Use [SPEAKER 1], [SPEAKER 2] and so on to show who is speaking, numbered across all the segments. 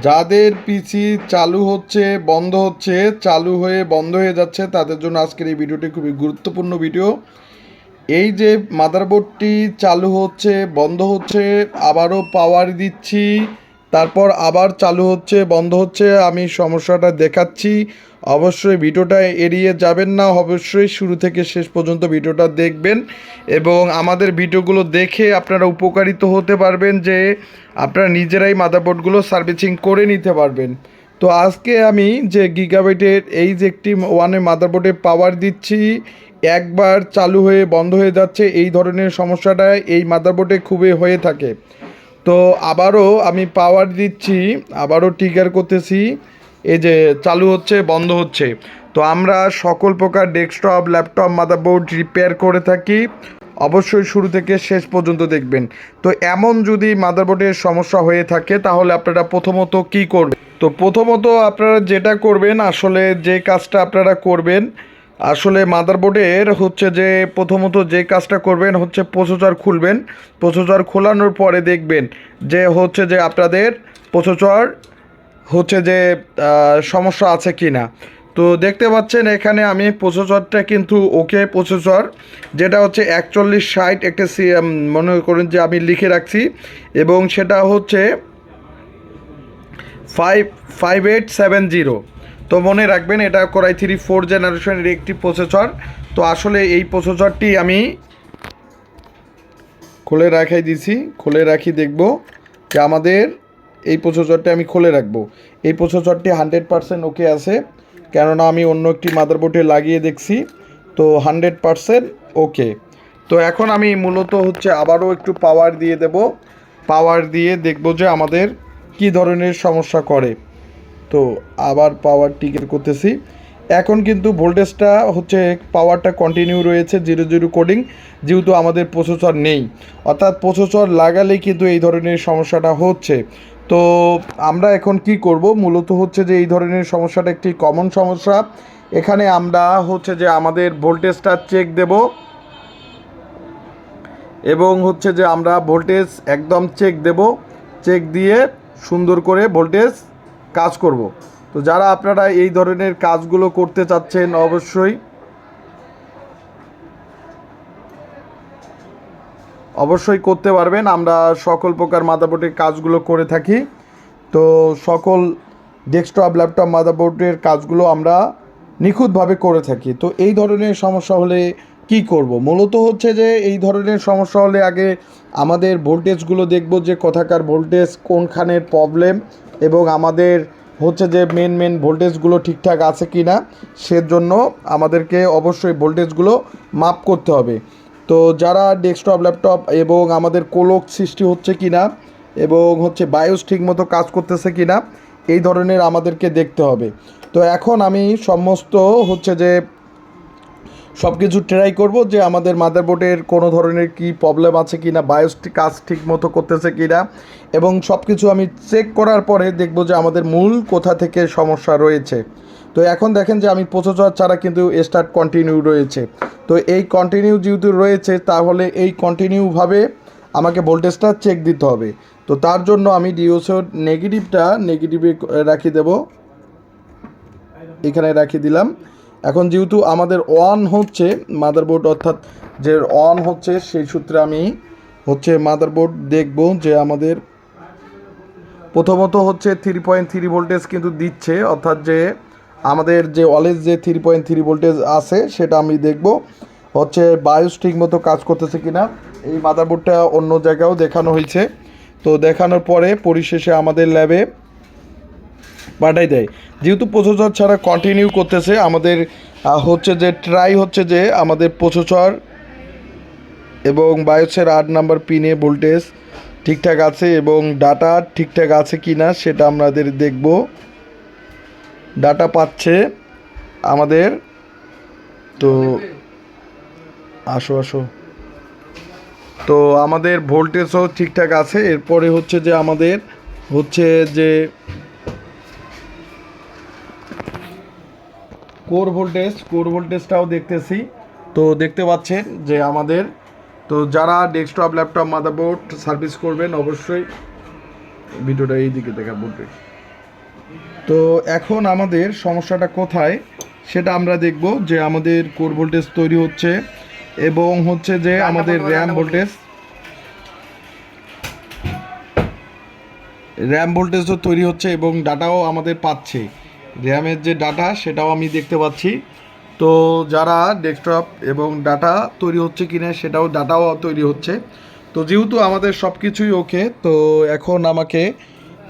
[SPEAKER 1] যাদের পিসি চালু হচ্ছে বন্ধ হচ্ছে, চালু হয়ে বন্ধ হয়ে যাচ্ছে, তাদের জন্য আজকের এই ভিডিওটি খুবই গুরুত্বপূর্ণ ভিডিও। এই যে মাদারবোর্ডটি চালু হচ্ছে বন্ধ হচ্ছে, আবারও পাওয়ার দিচ্ছি, তারপর আবার চালু হচ্ছে বন্ধ হচ্ছে, আমি সমস্যাটা দেখাচ্ছি। অবশ্যই ভিডিওটা এড়িয়ে যাবেন না, অবশ্যই শুরু থেকে শেষ পর্যন্ত ভিডিওটা দেখবেন এবং আমাদের ভিডিওগুলো দেখে আপনারা উপকারিত হতে পারবেন, যে আপনারা নিজেরাই মাদারবোর্ডগুলো সার্ভিসিং করে নিতে পারবেন। তো আজকে আমি যে গিগাবাইটের এই যে একটি ওয়ানের মাদারবোর্ডে পাওয়ার দিচ্ছি, একবার চালু হয়ে বন্ধ হয়ে যাচ্ছে, এই ধরনের সমস্যাটা এই মাদারবোর্ডে খুবই হয়ে থাকে। তো আবারও আমি পাওয়ার দিচ্ছি, আবারও ট্রিগার করতেছি, এই যে চালু হচ্ছে বন্ধ হচ্ছে। তো আমরা সকল প্রকার ডেস্কটপ ল্যাপটপ মাদারবোর্ড রিপেয়ার করে থাকি, অবশ্যই শুরু থেকে শেষ পর্যন্ত দেখবেন। তো এমন যদি মাদারবোর্ডের সমস্যা হয়ে থাকে তাহলে আপনারা প্রথমত কি করবেন? তো প্রথমত আপনারা যেটা করবেন, আসলে যে কাজটা আপনারা করবেন, আসলে মাদারবোর্ডের হচ্ছে যে প্রথমত যে কাজটা করবেন হচ্ছে প্রসেসর খুলবেন। প্রসেসর খোলানোর পরে দেখবেন যে হচ্ছে যে আপনাদের প্রসেসর হচ্ছে যে সমস্যা আছে কি না। তো দেখতে পাচ্ছেন এখানে আমি প্রসেসরটা কিন্তু ওকে প্রসেসর, যেটা হচ্ছে 4160 একটা মনে করেন যে আমি লিখে রাখছি, এবং সেটা হচ্ছে 5870। তো মনে রাখবেন এটা কোরাই 3 4 জেনারেশনের একটি প্রসেসর। তো আসলে এই প্রসেসরটি আমি খুলে রাখাই দিছি, খুলে রাখি, দেখব যে আমাদের এই প্রসেসরটি আমি খুলে রাখবো। এই প্রসেসরটি 100% ওকে আছে, কেননা আমি অন্য একটি মাদারবোর্ডে লাগিয়ে দেখছি, তো 100% ওকে। তো এখন আমি মূলত হচ্ছে আবারও একটু পাওয়ার দিয়ে দেব, পাওয়ার দিয়ে দেখব যে আমাদের কি ধরনের সমস্যা করে। তো আবার পাওয়ার টিকেট করতেছি। এখন কিন্তু ভোল্টেজটা হচ্ছে পাওয়ারটা কন্টিনিউ রয়েছে 00 কোডিং, যেহেতু আমাদের প্রসেসর নেই, অর্থাৎ প্রসেসর লাগালেই কিন্তু এই ধরনের সমস্যাটা হচ্ছে। তো আমরা এখন কি করব, মূলত হচ্ছে যে এই ধরনের সমস্যাটা একটি কমন সমস্যা। এখানে আমরা হচ্ছে যে আমাদের ভোল্টেজটা চেক দেব, এবং হচ্ছে যে আমরা ভোল্টেজ একদম চেক দেব, চেক দিয়ে সুন্দর করে ভোল্টেজ কাজ করব। তো যারা আপনারা এই ধরনের কাজগুলো করতে চাচ্ছেন অবশ্যই করতে পারবেন। আমরা সকল প্রকার মাদারবোর্ডের কাজগুলো করে থাকি। তো সকল ডেস্কটপ ল্যাপটপ মাদারবোর্ডের কাজগুলো আমরা নিখুঁতভাবে করে থাকি। তো এই ধরনের সমস্যা হলে কি করব, মূলত হচ্ছে যে এই ধরনের সমস্যা হলে আগে আমাদের ভোল্টেজগুলো দেখব যে কোথাকার ভোল্টেজ কোনখানের প্রবলেম, এবং আমাদের হচ্ছে যে মেন ভোল্টেজগুলো ঠিকঠাক আছে কি না, সেজন্য আমাদেরকে অবশ্যই ভোল্টেজগুলো মাপ করতে হবে। তো যারা ডেস্কটপ ল্যাপটপ এবং আমাদের কোলক সৃষ্টি হচ্ছে কি না, এবং হচ্ছে বায়োস ঠিকমতো কাজ করতেছে কি না, এই ধরনের আমাদেরকে দেখতে হবে। তো এখন আমি সমস্ত হচ্ছে যে সব কিছু ট্রাই করব যে আমাদের মাদারবোর্ডের কোনো ধরনের কি প্রবলেম আছে কি না, বায়োস কাজ ঠিক মতো করতেছে কি না, এবং সব কিছু আমি চেক করার পরে দেখব যে আমাদের মূল কোথা থেকে সমস্যা রয়েছে। তো এখন দেখেন যে আমি প্রসেসর ছাড়া কিন্তু স্টার্ট কন্টিনিউ রয়েছে। তো এই কন্টিনিউ যেহেতু রয়েছে, তাহলে এই কন্টিনিউভাবে আমাকে ভোল্টেজটা চেক দিতে হবে। তো তার জন্য আমি ডিওসির নেগেটিভে রাখি দেব, এখানে রাখি দিলাম। এখন যেহেতু আমাদের অন হচ্ছে মাদারবোর্ড, অর্থাৎ যে অন হচ্ছে, সেই সূত্রে আমি হচ্ছে মাদারবোর্ড দেখব যে আমাদের প্রথমত হচ্ছে 3.3 ভোল্টেজ কিন্তু দিচ্ছে, অর্থাৎ যে আমাদের যে অলওয়েজ যে 3.3 ভোল্টেজ আছে সেটা আমি দেখব হচ্ছে বায়োস ঠিক মতো কাজ করতেছে কিনা। এই মাদারবোর্ডটা অন্য জায়গায়ও দেখানো হয়েছে, তো দেখানোর পরে পরিশেষে আমাদের ল্যাবে পাঠাই দেয়। যেহেতু প্রসেসর ছাড়া কন্টিনিউ করতেছে, আমাদের হচ্ছে যে ট্রাই হচ্ছে যে আমাদের প্রসেসর এবং বায়োসের 8 নাম্বার পিনে ভোল্টেজ ঠিকঠাক আছে এবং ডাটা ঠিকঠাক আছে কি না সেটা আমাদের দেখব। ডাটা পাচ্ছে আমাদের, তো আসো তো আমাদের ভোল্টেজও ঠিকঠাক আছে। এরপরে হচ্ছে যে আমাদের হচ্ছে যে কোর ভোল্টেজটাও দেখতেছি। তো দেখতে পাচ্ছেন যে আমাদের, তো যারা ডেস্কটপ ল্যাপটপ মাদারবোর্ড সার্ভিস করবেন অবশ্যই ভিডিওটা এই দিকে দেখা বলবে। তো এখন আমাদের সমস্যাটা কোথায় সেটা আমরা দেখব, যে আমাদের কোর ভোল্টেজ তৈরি হচ্ছে এবং হচ্ছে যে আমাদের র্যাম ভোল্টেজও তৈরি হচ্ছে এবং ডাটাও আমাদের পাচ্ছে। র্যামের যে ডাটা সেটাও আমি দেখতে পাচ্ছি। তো যারা ডেস্কটপ এবং ডাটা তৈরি হচ্ছে কিনা সেটাও ডাটাও তৈরি হচ্ছে। তো যেহেতু আমাদের সব কিছুই ওকে, তো এখন আমাকে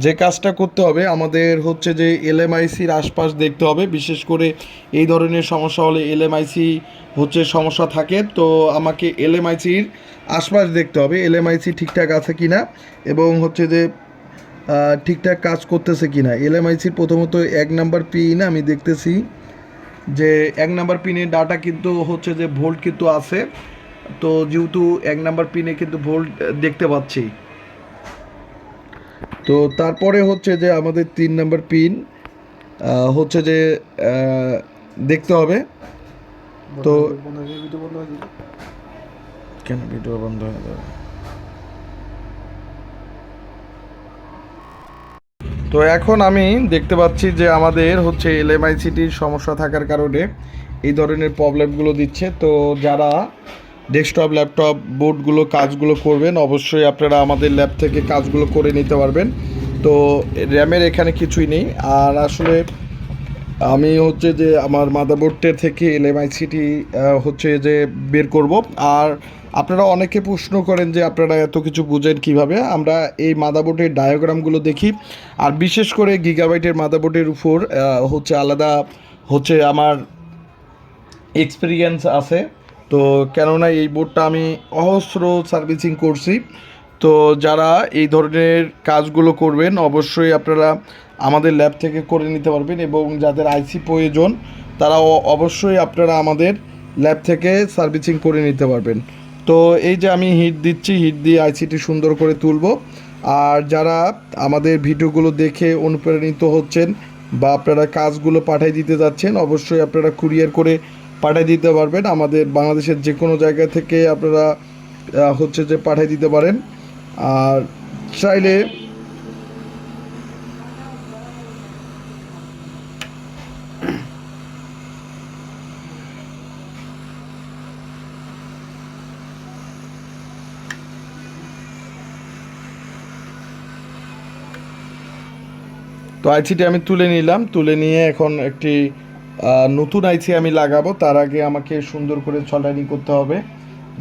[SPEAKER 1] যে কাজটা করতে হবে আমাদের হচ্ছে যে এলএমআইসির আশপাশ দেখতে হবে। বিশেষ করে এই ধরনের সমস্যা হলে এলএমআইসি হচ্ছে সমস্যা থাকে, তো আমাকে এলএমআইসির আশপাশ দেখতে হবে এলএমআইসি ঠিকঠাক আছে কিনা এবং হচ্ছে যে ঠিকঠাক কাজ করতেছে কিনা। এলএমআইসির প্রথমত 1 নাম্বার পিন আমি দেখতেছি যে 1 নাম্বার পিনের ডাটা কিন্তু হচ্ছে যে ভোল্ট কিন্তু আছে। তো যেহেতু 1 নাম্বার পিনে কিন্তু ভোল্ট দেখতে পাচ্ছি। তো তারপরে হচ্ছে যে আমাদের 3 নাম্বার পিন হচ্ছে যে দেখতে হবে। তো কেন ভিডিও বন্ধ হয়ে যাবে? তো এখন আমি দেখতে পাচ্ছি যে আমাদের হচ্ছে এলএমআইসিটির সমস্যা থাকার কারণে এই ধরনের প্রবলেমগুলো দিচ্ছে। তো যারা ডেস্কটপ ল্যাপটপ বোর্ডগুলো কাজগুলো করবেন অবশ্যই আপনারা আমাদের ল্যাব থেকে কাজগুলো করে নিতে পারবেন। তো র্যামের এখানে কিছুই নেই। আর আসলে আমি হচ্ছে যে আমার মাদারবোর্ডের থেকে এলএমআইসিটি হচ্ছে যে বের করব। আর আপনারা অনেকে প্রশ্ন করেন যে আপনারা এত কিছু বুঝেন কিভাবে। আমরা এই মাদারবোর্ডের ডায়াগ্রামগুলো দেখি, আর বিশেষ করে গিগাবাইটের মাদারবোর্ডের উপর হচ্ছে আলাদা হচ্ছে আমার এক্সপিরিয়েন্স আছে। তো কেননা এই বোর্ডটা আমি অহস্র সার্ভিসিং করছি। তো যারা এই ধরনের কাজগুলো করবেন অবশ্যই আপনারা আমাদের ল্যাব থেকে করে নিতে পারবেন, এবং যাদের আইসি প্রয়োজন তারা অবশ্যই আপনারা আমাদের ল্যাব থেকে সার্ভিসিং করে নিতে পারবেন। তো এই যে আমি হিট দিচ্ছি, হিট দিয়ে আইসিটি সুন্দর করে তুলব। আর যারা আমাদের ভিডিওগুলো দেখে অনুপ্রাণিত হচ্ছেন বা আপনারা কাজগুলো পাঠিয়ে দিতে যাচ্ছেন অবশ্যই আপনারা কুরিয়ার করে পাঠিয়ে দিতে পারবেন। আমাদের বাংলাদেশের যে কোনো জায়গা থেকে আপনারা হচ্ছে যে পাঠিয়ে দিতে পারেন। আর চাইলে তো আইসিটি আমি তুলে নিলাম, তুলে নিয়ে এখন একটি নতুন আইসি আমি লাগাবো। তার আগে আমাকে সুন্দর করে সোল্ডারিং করতে হবে।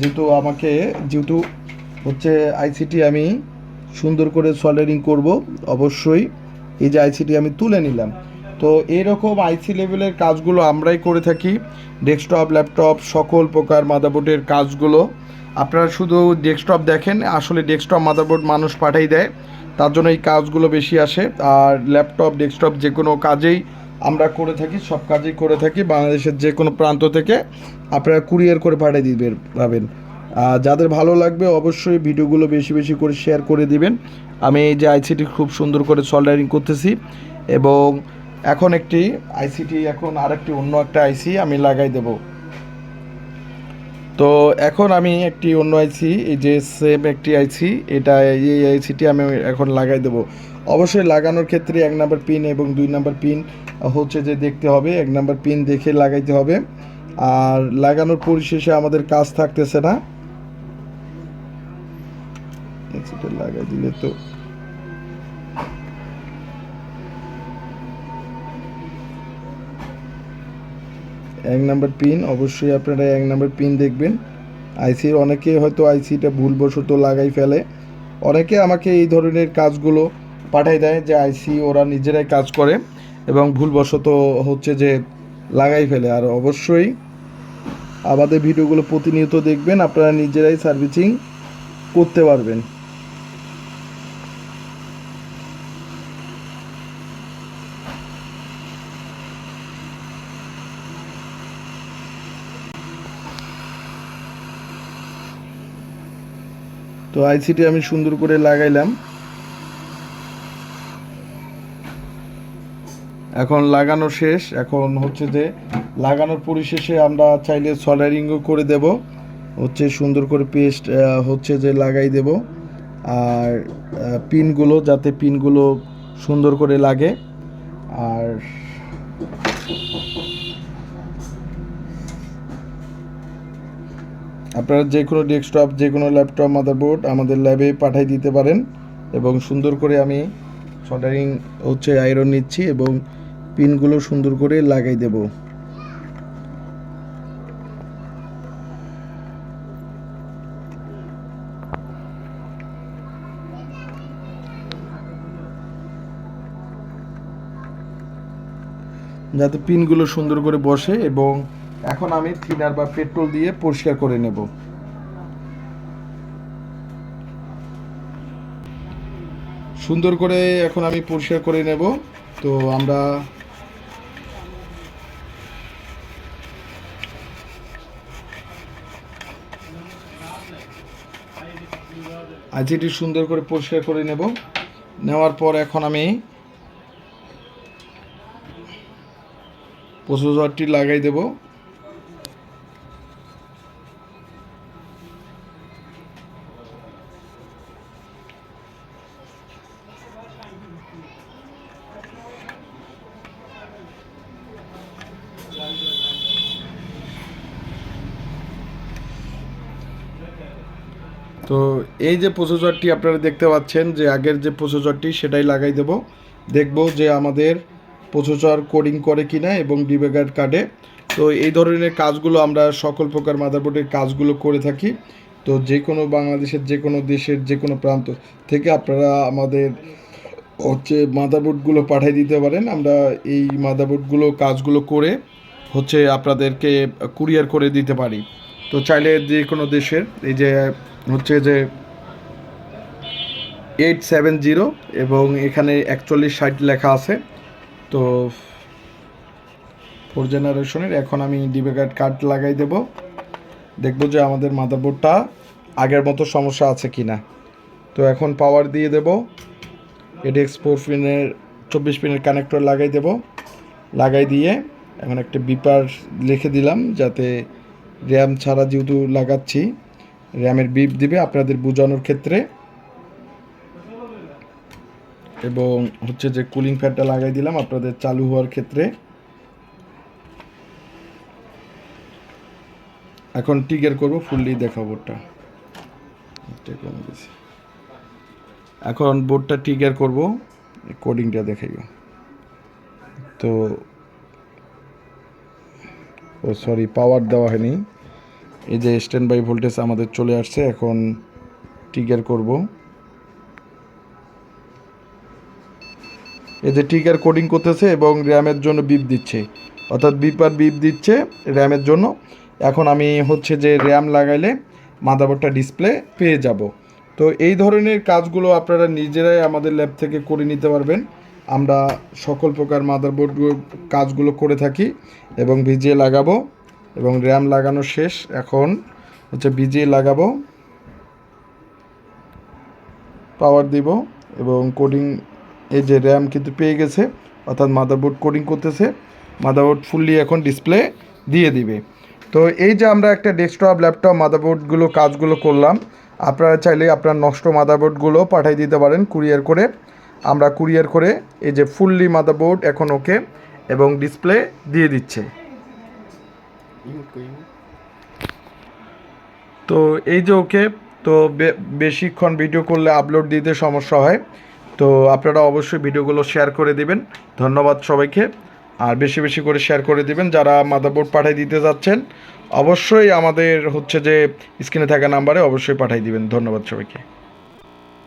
[SPEAKER 1] যেহেতু হচ্ছে আইসিটি আমি সুন্দর করে সোল্ডারিং করব অবশ্যই। এই যে আইসিটি আমি তুলে নিলাম। তো এইরকম আইসি লেভেলের কাজগুলো আমরাই করে থাকি। ডেস্কটপ ল্যাপটপ সকল প্রকার মাদারবোর্ডের কাজগুলো আপনারা শুধু ডেস্কটপ দেখেন, আসলে ডেস্কটপ মাদারবোর্ড মানুষ পাঠাই দেয়, তার জন্য এই কাজগুলো বেশি আসে। আর ল্যাপটপ ডেস্কটপ যে কোনো কাজেই আমরা করে থাকি, সব কাজেই করে থাকি। বাংলাদেশের যে কোনো প্রান্ত থেকে আপনারা কুরিয়ার করে পাঠিয়ে দিবেন পাবেন। যাদের ভালো লাগবে অবশ্যই ভিডিওগুলো বেশি বেশি করে শেয়ার করে দিবেন। আমি এই যে আইসিটি খুব সুন্দর করে সোল্ডারিং করতেছি, এবং এখন আরেকটি অন্য একটা আইসি আমি লাগাই দেব। তো এখন আমি একটি অন্য আইসি, এই যে সেম একটি আইসি, এই আইসিটি আমি এখন লাগাই দেব। অবশ্যই লাগানোর ক্ষেত্রে 1 নাম্বার পিন এবং 2 নাম্বার পিন হচ্ছে যে দেখতে হবে। 1 নাম্বার পিন দেখে লাগাইতে হবে। আর লাগানোর পরিশেষে আমাদের কাজ থাকতেছে না, লাগাই দিলে তো 1 নাম্বার পিন অবশ্যই আপনারা 1 নাম্বার পিন দেখবেন। আইসির অনেকে হয়তো আইসিটা ভুলবশত লাগাই ফেলে। অনেকে আমাকে এই ধরনের কাজগুলো পাঠাই দেয় যে আইসি ওরা নিজেরাই কাজ করে এবং ভুলবশত হচ্ছে যে লাগাই ফেলে। আর অবশ্যই আমাদের ভিডিওগুলো প্রতিনিয়ত দেখবেন, আপনারা নিজেরাই সার্ভিসিং করতে পারবেন। তো আইসিটি আমি সুন্দর করে লাগাইলাম। এখন লাগানো শেষ। এখন হচ্ছে যে লাগানোর পরিশেষে আমরা চাইলে সোল্ডারিংও করে দেব, হচ্ছে সুন্দর করে পেস্ট হচ্ছে যে লাগাই দেব। আর পিনগুলো যাতে পিনগুলো সুন্দর করে লাগে আর আপনারা যে কোনো ডেস্কটপ, যে কোনো ল্যাপটপ, মাদারবোর্ড আমাদের ল্যাবে পাঠিয়ে দিতে পারেন এবং সুন্দর করে আমি সল্ডারিং আয়রন নিচ্ছি এবং পিনগুলো সুন্দর করে লাগাই দেব। যাতে পিনগুলো সুন্দর করে বসে। এবং এখন আমি থিনার বা পেট্রোল দিয়ে পরিষ্কার করে নেব। সুন্দর করে এখন আমি পরিষ্কার করে নেব। তো আমরা আইসিটি সুন্দর করে পরিষ্কার করে নেব। নেওয়ার পর এখন আমি প্রসেসরটি লাগাই দেব। তো এই যে প্রসেসরটি আপনারা দেখতে পাচ্ছেন, যে আগের যে প্রসেসরটি সেটাই লাগাই দেব। দেখব যে আমাদের প্রসেসর কোডিং করে কিনা এবং ডিবাগার কার্ডে। তো এই ধরনের কাজগুলো আমরা সকল প্রকার মাদারবোর্ডের কাজগুলো করে থাকি। তো যে কোনো বাংলাদেশের যে কোনো দেশের যে কোনো প্রান্ত থেকে আপনারা আমাদের মাদারবোর্ডগুলো পাঠিয়ে দিতে পারেন। আমরা এই মাদারবোর্ডগুলো কাজগুলো করে আপনাদেরকে কুরিয়ার করে দিতে পারি। তো চাইলে যে কোনো দেশের এই যে যে 870 এবং এখানে 4160 লেখা আছে। তো 4 জেনারেশনের এখন আমি ডিবাগার কার্ড লাগাই দেব। দেখব যে আমাদের মাদারবোর্ডটা আগের মতো সমস্যা আছে কিনা। তো এখন পাওয়ার দিয়ে দেব। ADX 4 পিনের 24 পিনের কানেক্টর লাগাই দেব। লাগাই দিয়ে এখন একটা বিপার লিখে দিলাম, যাতে র্যাম ছাড়া যেহেতু লাগাচ্ছি র্যামের বিপ দিবে আপনাদের বোঝানোর ক্ষেত্রে। এবং যে কুলিং ফ্যানটা লাগাই দিলাম আপনাদের চালু হওয়ার ক্ষেত্রে। এখন টিগার করব, ফুললি দেখাবো বোর্ডটা। এখন বোর্ডটা টিগার করব, কোডিংটা দেখাইব। তো সরি, পাওয়ার দেওয়া হয়নি। এই যে স্ট্যান্ড বাই ভোল্টেজ আমাদের চলে আসছে। এখন টিগার করব। এই যে টিগার কোডিং করতেছে এবং র্যামের জন্য বিপ দিচ্ছে, অর্থাৎ বিপার বিপ দিচ্ছে র্যামের জন্য। এখন আমি যে র্যাম লাগাইলে মাদারবোর্ডটা ডিসপ্লে পেয়ে যাব। তো এই ধরনের কাজগুলো আপনারা নিজেরাই আমাদের ল্যাব থেকে করে নিতে পারবেন। আমরা সকল প্রকার মাদারবোর্ড কাজগুলো করে থাকি এবং ভিজিয়ে লাগাবো এবং র্যাম লাগানো শেষ। এখন ভিজিয়ে লাগাবো, পাওয়ার দিব এবং কোডিং। এই যে র্যাম কিন্তু পেয়ে গেছে, অর্থাৎ মাদারবোর্ড কোডিং করতেছে। মাদারবোর্ড ফুললি এখন ডিসপ্লে দিয়ে দিবে। তো এই যে আমরা একটা ডেস্কটপ, ল্যাপটপ, মাদারবোর্ডগুলো কাজগুলো করলাম। আপনারা চাইলে আপনার নষ্ট মাদারবোর্ডগুলো পাঠিয়ে দিতে পারেন কুরিয়ার করে। আমরা কুরিয়ার করে এই যে ফুললি মাদারবোর্ড এখন ওকে এবং ডিসপ্লে দিয়ে দিচ্ছে। তো এই যে ওকে। তো বেশিক্ষণ ভিডিও করলে আপলোড দিতে সমস্যা হয়। তো আপনারা অবশ্যই ভিডিওগুলো শেয়ার করে দিবেন। ধন্যবাদ সবাইকে। আর বেশি বেশি করে শেয়ার করে দিবেন। যারা মাদারবোর্ড পাঠিয়ে দিতে যাচ্ছেন অবশ্যই আমাদের যে স্ক্রিনে থাকা নাম্বারে অবশ্যই পাঠিয়ে দিবেন। ধন্যবাদ সবাইকে।